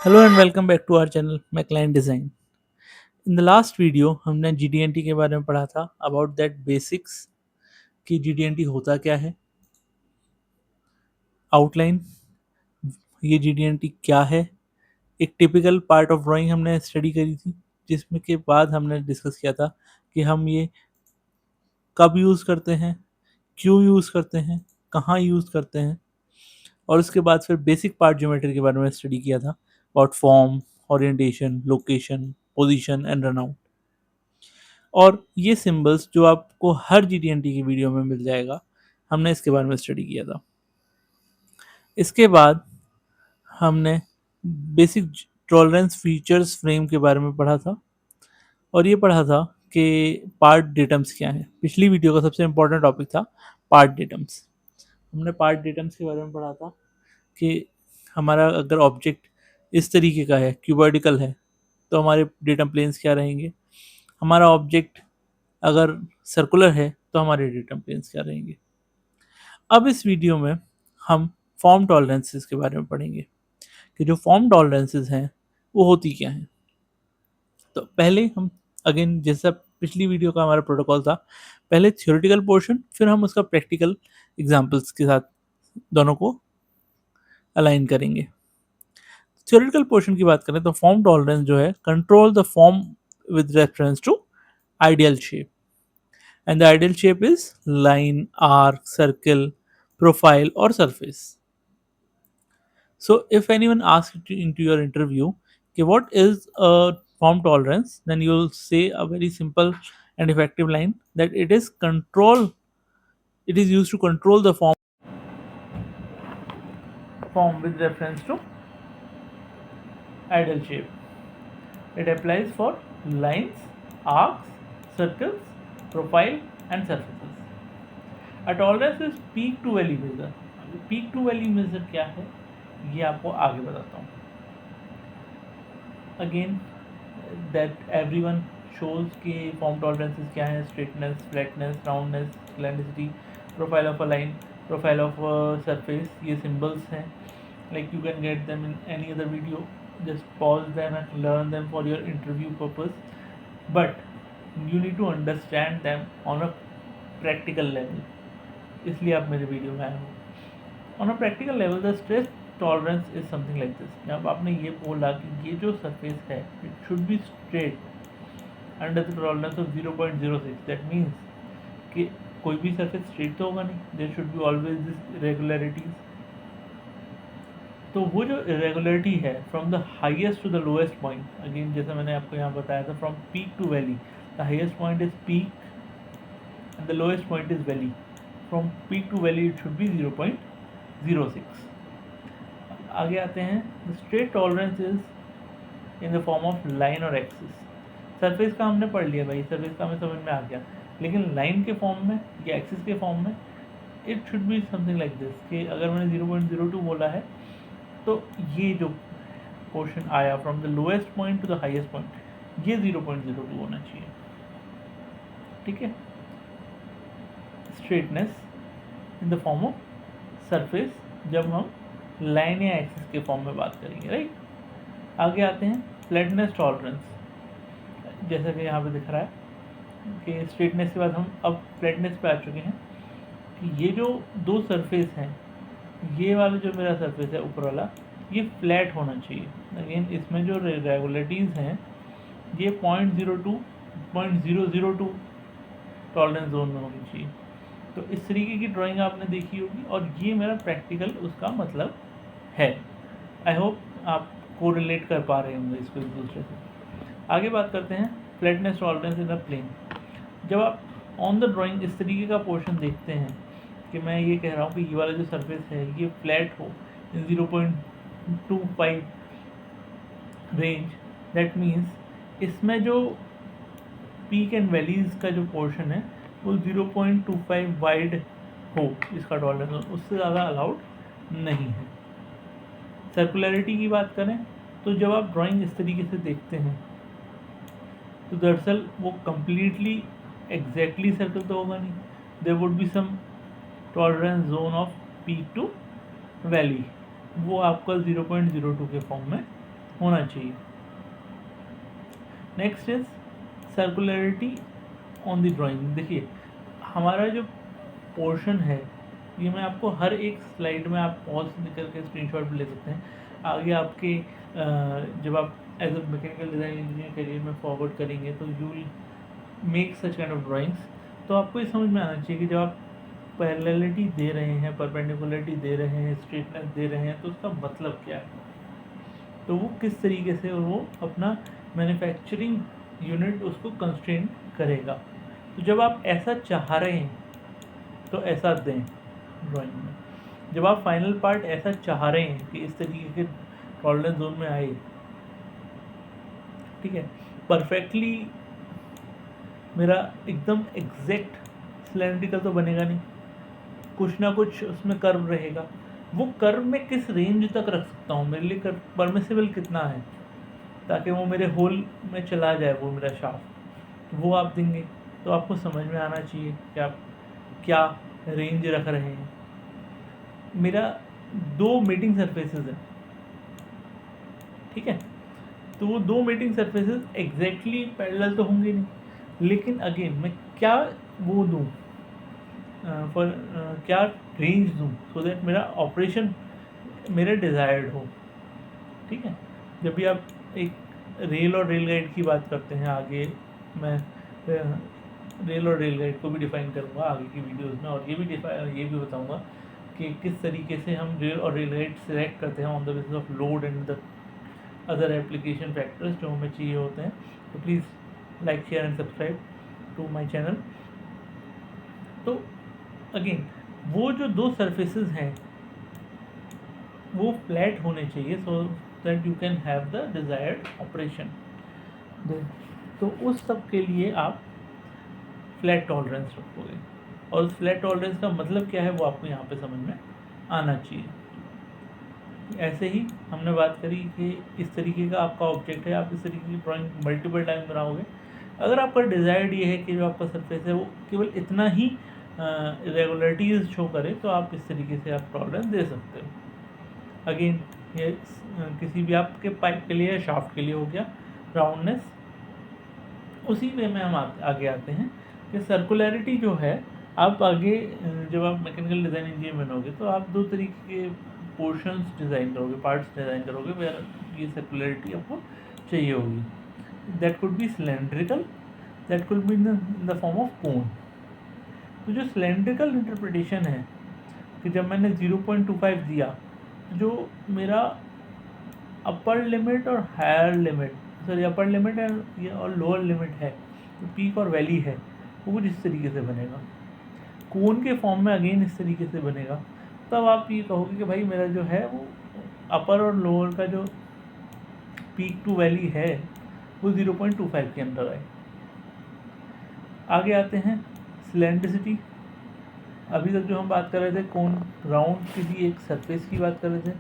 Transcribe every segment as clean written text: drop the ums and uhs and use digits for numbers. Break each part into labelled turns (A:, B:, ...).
A: Hello and welcome back to our channel Macline design. In the last video हमने GD and T के बारे में पढ़ा था अबाउट दैट बेसिक्स कि जीडीएनटी होता क्या है, आउटलाइन, ये जीडीएनटी क्या है, एक टिपिकल पार्ट ऑफ ड्राइंग हमने स्टडी करी थी, जिसमें के बाद हमने डिस्कस किया था कि हम ये कब यूज़ करते हैं, क्यों यूज़ करते हैं, कहाँ यूज़ करते हैं, और उसके बाद फिर बेसिक पार्ट ज्योमेट्री के बारे में स्टडी किया था about form, orientation, location, position and runout. और ये सिंबल्स जो आपको हर जीटीएनटी की वीडियो में मिल जाएगा, हमने इसके बारे में स्टडी किया था। इसके बाद हमने बेसिक टॉलरेंस फीचर्स फ्रेम के बारे में पढ़ा था, और ये पढ़ा था कि पार्ट डेटम्स क्या है। पिछली वीडियो का सबसे इम्पोर्टेंट टॉपिक था पार्ट डेटम्स। हमने पार्ट डेटम्स के बारे में पढ़ा था कि हमारा अगर ऑब्जेक्ट इस तरीके का है, क्यूबॉइडिकल है, तो हमारे डेटम प्लेन्स क्या रहेंगे। हमारा ऑब्जेक्ट अगर सर्कुलर है तो हमारे डेटम प्लेन्स क्या रहेंगे। अब इस वीडियो में हम फॉर्म टॉलरेंसेस के बारे में पढ़ेंगे कि जो फॉर्म टॉलरेंसेस हैं वो होती क्या हैं। तो पहले हम अगेन जैसा पिछली वीडियो का हमारा प्रोटोकॉल था, पहले थ्योरेटिकल पोर्शन फिर हम उसका प्रैक्टिकल एग्जांपल्स के साथ दोनों को अलाइन करेंगे। थ्योरेटिकल पोर्शन की बात करें तो फॉर्म टॉलरेंस जो है, control the form with reference to ideal shape, and the ideal shape is line, arc, circle, profile or surface. So if anyone asks you into your interview, okay, what is a form tolerance, then you will say a very simple and effective line that it is used to control the form with reference to ideal shape. It applies for lines, arcs, circles, profile and surfaces. A tolerance is peak to valley measure. Peak to valley measure क्या है ये आपको आगे बताता हूँ। Again that everyone shows के form tolerances क्या है, straightness, flatness, roundness, slenderness, profile of a line, profile of surface, ये सिंबल्स हैं। Like you can get them in any other video, just pause them and learn them for your interview purpose, but you need to understand them on a practical level, इसलिए आप मेरे video में आए हो। On a practical level the stress tolerance is something like this. जब आपने ये बोला कि ये जो सरफेस है it should be straight under the tolerance of 0.06, that means कि कोई भी सरफेस स्ट्रेट तो होगा नहीं, there should be always this irregularities. तो वो जो इरेगुलरिटी है from the highest to the lowest point, again जैसा मैंने आपको यहाँ बताया था, from peak to valley, the highest point is peak and the lowest point is valley. From peak to valley it should be 0.06। आगे आते हैं, the straight tolerance is in the form of line और axis. Surface का हमने पढ़ लिया भाई, surface का हमें समझ में आ गया, लेकिन लाइन के फॉर्म में या एक्सिस के फॉर्म में it should be something like this कि अगर मैंने 0.02 बोला है तो ये जो पोर्शन आया from the lowest point two the highest point, ये 0.02 होना चाहिए। ठीक है, straightness in the form of surface जब हम लाइन या एक्सिस के फॉर्म में बात करेंगे, राइट। आगे आते हैं फ्लैटनेस टॉलरेंस, जैसा कि यहाँ पे दिख रहा है कि स्ट्रेटनेस के बाद हम अब फ्लैटनेस पे आ चुके हैं कि ये जो दो सरफेस हैं, ये वाला जो मेरा सरफेस है ऊपर वाला, ये फ्लैट होना चाहिए। अगेन इसमें जो रेगुलरिटीज़ हैं ये 0.02 टॉलरेंस जोन में होनी चाहिए। तो इस तरीके की ड्राइंग आपने देखी होगी और ये मेरा प्रैक्टिकल उसका मतलब है। आई होप आप को रिलेट कर पा रहे होंगे इसको एक दूसरे से। आगे बात करते हैं flatness tolerance in a plane. जब आप ऑन द ड्राइंग इस तरीके का पोर्शन देखते हैं कि मैं ये कह रहा हूँ कि ये वाला जो सरफेस है ये फ्लैट हो इन 0.25 रेंज, दैट मीन्स इसमें जो पीक एंड वैलीज़ का जो पोर्शन है वो 0.25 वाइड हो, इसका टॉलरेंस उससे ज़्यादा अलाउड नहीं है। सर्कुलरिटी की बात करें तो जब आप ड्राइंग इस तरीके से देखते हैं तो दरअसल वो कम्प्लीटली एग्जैक्टली सर्कल तो होगा नहीं, there would be some tolerance zone of peak to valley, वो आपका 0.02 के फॉर्म में होना चाहिए। Next is circularity on the drawing. देखिए हमारा जो पोर्शन है, ये मैं आपको हर एक स्लाइड में आप पॉज निकल के स्क्रीनशॉट भी ले सकते हैं। आगे आपके जब आप as a mechanical design engineer career में फॉरवर्ड करेंगे तो you will make such kind of drawings. तो आपको ये समझ में आना चाहिए कि जब आप पैरेललिटी दे रहे हैं, परपेंडिकुलरिटी दे रहे हैं, स्ट्रेटनेस दे रहे हैं, तो उसका मतलब क्या है, तो वो किस तरीके से वो अपना मैन्युफैक्चरिंग यूनिट उसको कंस्ट्रेन करेगा। तो जब आप ऐसा चाह रहे हैं तो ऐसा दें ड्राइंग में। जब आप फाइनल पार्ट ऐसा चाह रहे हैं कि इस तरीके के टॉलरेंस जोन में आए, ठीक है, परफेक्टली मेरा एकदम एग्जैक्ट सिलेंड्रिकल तो बनेगा नहीं, कुछ ना कुछ उसमें कर्व रहेगा। वो कर्व में किस रेंज तक रख सकता हूँ, मेरे लिए कर्व परमिसिबल कितना है, ताकि वो मेरे होल में चला जाए वो मेरा शाफ्ट, वो आप देंगे। तो आपको समझ में आना चाहिए कि आप क्या रेंज रख रहे हैं। मेरा 2 मीटिंग सरफेसेस हैं, ठीक है, तो वो 2 मीटिंग सरफेसेस एग्जैक्टली पैरेलल तो होंगे नहीं, लेकिन अगेन मैं क्या वो दूँ फॉर क्या रेंज दूँ सो दैट मेरा ऑपरेशन मेरे डिज़ायर्ड हो, ठीक है। जब भी आप एक रेल और रेल गाइड की बात करते हैं, आगे मैं रेल और रेल गाइड को भी डिफाइन करूँगा आगे की वीडियोस में, और ये भी बताऊँगा कि किस तरीके से हम रेल और रेल गाइड सेलेक्ट करते हैं on the basis of load and the other application factors जो हमें चाहिए होते हैं। तो please like share and subscribe to my channel. तो अगेन वो जो 2 सरफेसेस हैं वो फ्लैट होने चाहिए so that you can have the desired operation. तो उस सब के लिए आप फ्लैट टॉलरेंस रखोगे, और उस फ्लैट टॉलरेंस का मतलब क्या है वो आपको यहाँ पे समझ में आना चाहिए। ऐसे ही हमने बात करी कि इस तरीके का आपका ऑब्जेक्ट है, आप इस तरीके की ड्राइंग मल्टीपल टाइम बनाओगे। अगर आपका डिज़ायर्ड ये है कि जो आपका सरफेस है वो केवल इतना ही इरेगुलरिटीज़ शो करे, तो आप इस तरीके से आप टॉलरेंस दे सकते हो। अगेन ये किसी भी आपके पाइप के लिए या शाफ्ट के लिए हो गया राउंडनेस। उसी वे में हम आगे आते हैं कि सर्कुलरिटी जो है, आप आगे जब आप मैकेनिकल डिज़ाइन इंजीनियर बनोगे तो आप 2 तरीके के पोर्शंस डिज़ाइन करोगे, पार्ट्स डिज़ाइन करोगे वेयर ये सर्कुलरिटी आपको चाहिए होगी। That could be cylindrical, that could be in the form of cone. तो जो सिलेंड्रिकल इंटरप्रिटेशन है कि जब मैंने 0.25 दिया, जो मेरा अपर लिमिट और higher limit, sorry upper limit और लोअर लिमिट है, तो पीक और वैली है, वो कुछ इस तरीके से बनेगा। कोन के फॉर्म में अगेन इस तरीके से बनेगा। तब आप ये कहोगे कि भाई मेरा जो है वो अपर और लोअर का जो पीक टू वैली है वो 0.25 के अंदर आए। आगे आते हैं सिलेंड्रिसिटी। अभी तक जो हम बात कर रहे थे कोन राउंड की भी एक सरफेस की बात कर रहे थे,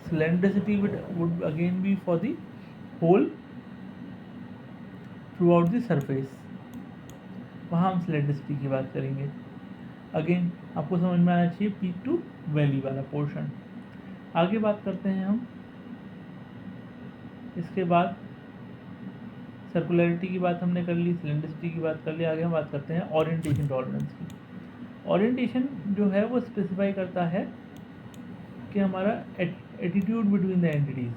A: सिलेंड्रिसिटी would again be for the whole throughout the surface, वहाँ हम सिलेंड्रिसिटी की बात करेंगे। अगेन आपको समझ में आना चाहिए पीक टू वैली वाला पोर्शन। आगे बात करते हैं हम, इसके बाद सर्कुलरिटी की बात हमने कर ली, सिलेंड्रिसिटी की बात कर ली। आगे हम बात करते हैं ओरिएंटेशन टॉलरेंस की। ओरिएंटेशन जो है वो स्पेसिफाई करता है कि हमारा एटीट्यूड बिटवीन द एंटिटीज़,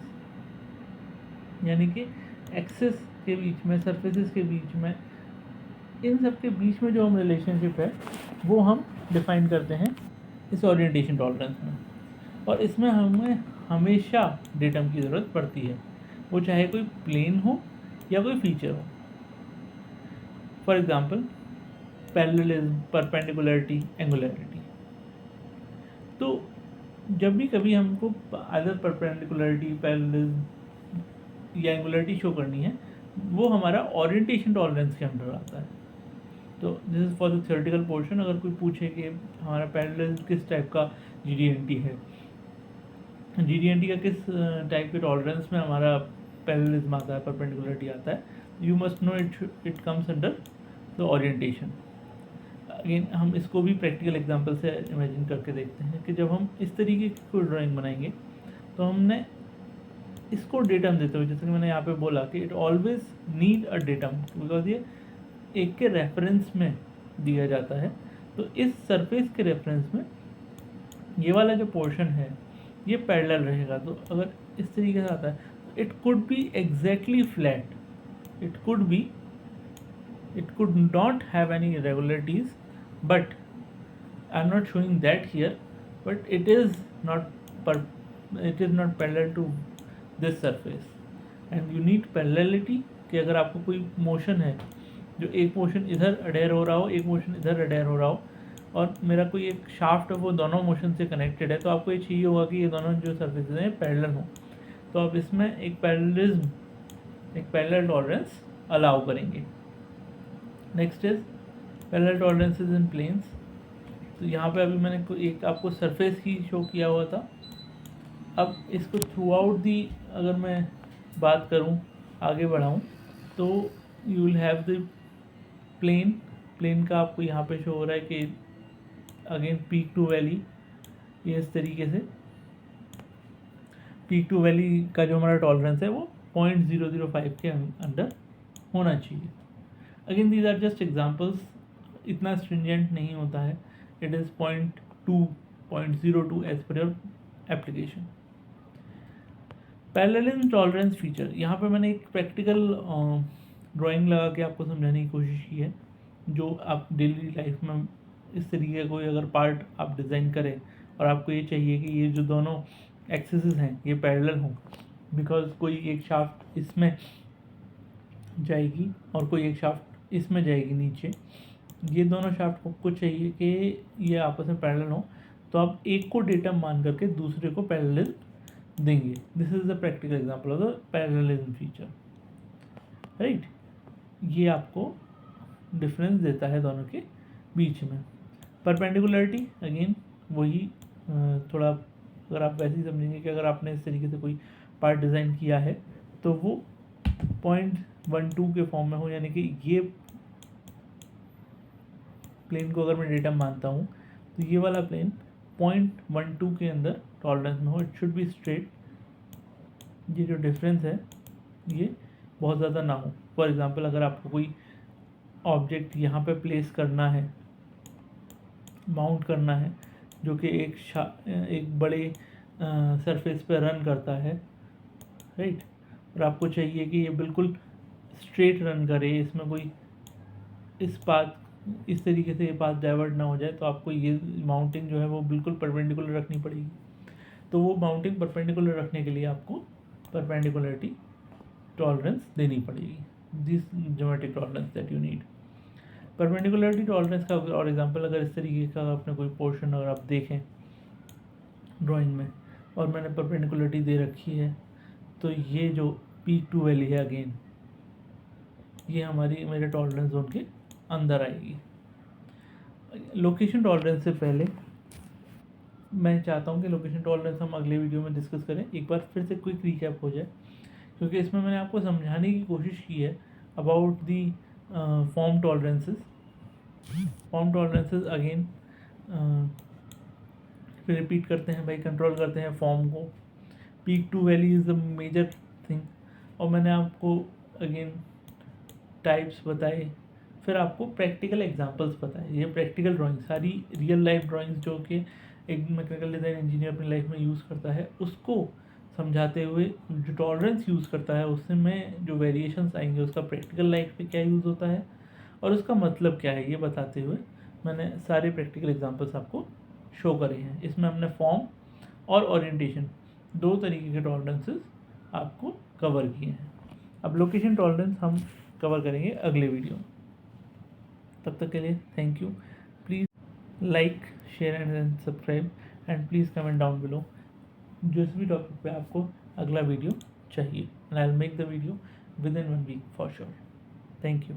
A: यानी कि एक्सिस के बीच में, सरफेसेस के बीच में, इन सब के बीच में जो हम रिलेशनशिप है वो हम डिफाइन करते हैं इस ओरिएंटेशन टॉलरेंस में। और इसमें हमें हमेशा डेटम की ज़रूरत पड़ती है, वो चाहे कोई प्लेन हो या कोई फीचर हो। For example parallelism, perpendicularity, angularity. तो जब भी कभी हमको अदर परपेंडिकुलरिटी, पैरेललिज्म या एंगुलरिटी शो करनी है, वो हमारा ओरिएंटेशन टॉलरेंस के अंडर आता है। तो this is for the theoretical portion. अगर कोई पूछे कि हमारा पैरेललिज्म किस टाइप का जीडीएनटी है, जीडीएनटी का किस टाइप के टॉलरेंस में हमारा पैरेललिज्म आता है, परपेंडिकुलरिटी आता है, you must know it comes under the orientation. Again हम इसको भी प्रैक्टिकल एग्जांपल से इमेजिन करके देखते हैं कि जब हम इस तरीके की कोई ड्राइंग बनाएंगे तो हमने इसको डेटम देते हुए, जैसे कि मैंने यहाँ पे बोला कि it always need a datum, because ये एक के रेफरेंस में दिया जाता है। तो इस सरफेस के रेफरेंस में ये वाला जो पोर्शन है ये पैरेलल रहेगा। तो अगर इस तरीके से आता है तो it could be exactly flat, it could not have any irregularities, but I'm not showing that here, but it is not parallel to this surface, and you need parallelity कि अगर आपको कोई मोशन है जो एक मोशन इधर adhere हो रहा हो, एक मोशन इधर अडेयर हो रहा हो, और मेरा कोई एक शाफ्ट है वो दोनों मोशन से कनेक्टेड है, तो आपको ये चाहिए होगा कि ये दोनों जो सर्फेसेज हैं पैरेलल हों। तो आप इसमें एक पैरेलल टॉलरेंस अलाउ करेंगे। Next is parallel tolerances in planes. तो यहाँ पे अभी मैंने एक आपको सरफेस ही शो किया हुआ था। अब इसको थ्रू आउट दी अगर मैं बात करूँ, आगे बढ़ाऊँ, तो you will have the plane का आपको यहाँ पे शो हो रहा है कि अगेन पीक टू वैली, ये इस तरीके से पीक टू वैली का जो हमारा टॉलरेंस है वो 0.005 के अंडर होना चाहिए। Again these are just examples, इतना स्ट्रिंजेंट नहीं होता है, it is 0.02 as per your application. Parallelism tolerance feature, यहाँ पे मैंने एक प्रैक्टिकल ड्राइंग लगा के आपको समझाने की कोशिश की है। जो आप डेली लाइफ में इस तरीके का कोई अगर पार्ट आप डिज़ाइन करें और आपको ये चाहिए कि ये जो दोनों एक्सेसेस हैं ये पैरेलल हों, बिकॉज कोई एक शाफ्ट इसमें जाएगी और कोई एक शाफ्ट इसमें जाएगी नीचे, ये दोनों शाफ्ट को चाहिए कि ये आपस में पैरेलल हो, तो आप एक को डेटा मान करके दूसरे को पैरेलल देंगे। This is the practical example of the parallelism feature, right. ये आपको डिफरेंस देता है दोनों के बीच में। परपेंडिकुलरिटी अगेन वही, थोड़ा अगर आप वैसे ही समझेंगे कि अगर आपने इस तरीके से कोई पार्ट डिज़ाइन किया है तो वो 0.12 के फॉर्म में हो, यानी कि ये प्लेन को अगर मैं डेटा मानता हूँ तो ये वाला प्लेन 0.12 के अंदर टॉलरेंस में हो, इट शुड बी स्ट्रेट। ये जो डिफरेंस है ये बहुत ज़्यादा ना हो। फॉर एग्जांपल अगर आपको कोई ऑब्जेक्ट यहाँ पे प्लेस करना है, माउंट करना है, जो कि एक बड़े सरफेस पे रन करता है, राइट, और आपको चाहिए कि ये बिल्कुल स्ट्रेट रन करे, इसमें कोई इस तरीके से ये पाथ डाइवर्ट ना हो जाए, तो आपको ये माउंटिंग जो है वो बिल्कुल परपेंडिकुलर रखनी पड़ेगी। तो वो माउंटिंग परपेंडिकुलर रखने के लिए आपको परपेंडिकुलरिटी टॉलरेंस देनी पड़ेगी, this geometric tolerance that you need. Perpendicularity tolerance का और एग्जांपल अगर इस तरीके का आपने कोई पोर्शन अगर आप देखें ड्राइंग में और मैंने परपेंडिकुलरिटी दे रखी है, तो ये जो पीक टू वैली है अगेन ये मेरे टॉलरेंस जोन के अंदर आएगी। लोकेशन टॉलरेंस से पहले मैं चाहता हूँ कि लोकेशन टॉलरेंस हम अगले वीडियो में डिस्कस करें, एक बार फिर से क्विक रिकैप हो जाए, क्योंकि इसमें मैंने आपको समझाने की कोशिश की है about the form tolerances. Form tolerances again फिर रिपीट करते हैं भाई, कंट्रोल करते हैं फॉर्म को। Peak to valley is the major thing, और मैंने आपको अगेन टाइप्स बताए, फिर आपको प्रैक्टिकल एग्जांपल्स बताए। ये प्रैक्टिकल ड्राइंग सारी रियल लाइफ ड्राइंग्स जो कि एक मैकेनिकल डिज़ाइन इंजीनियर अपनी लाइफ में यूज़ करता है उसको समझाते हुए, जो टॉलरेंस यूज़ करता है उसमें जो वेरिएशंस आएंगे उसका प्रैक्टिकल लाइफ पे क्या यूज़ होता है और उसका मतलब क्या है, ये बताते हुए मैंने सारे प्रैक्टिकल एग्जांपल्स आपको शो करे हैं। इसमें हमने फॉर्म और ओरिएंटेशन दो तरीके के टॉलरेंसेस आपको कवर किए हैं। अब लोकेशन टॉलरेंस हम कवर करेंगे अगले वीडियो में। तब तक के लिए thank you. Please like, share and subscribe, and please comment down below जिस भी टॉपिक पे आपको अगला वीडियो चाहिए, and I will make the video within 1 week for sure. Thank you.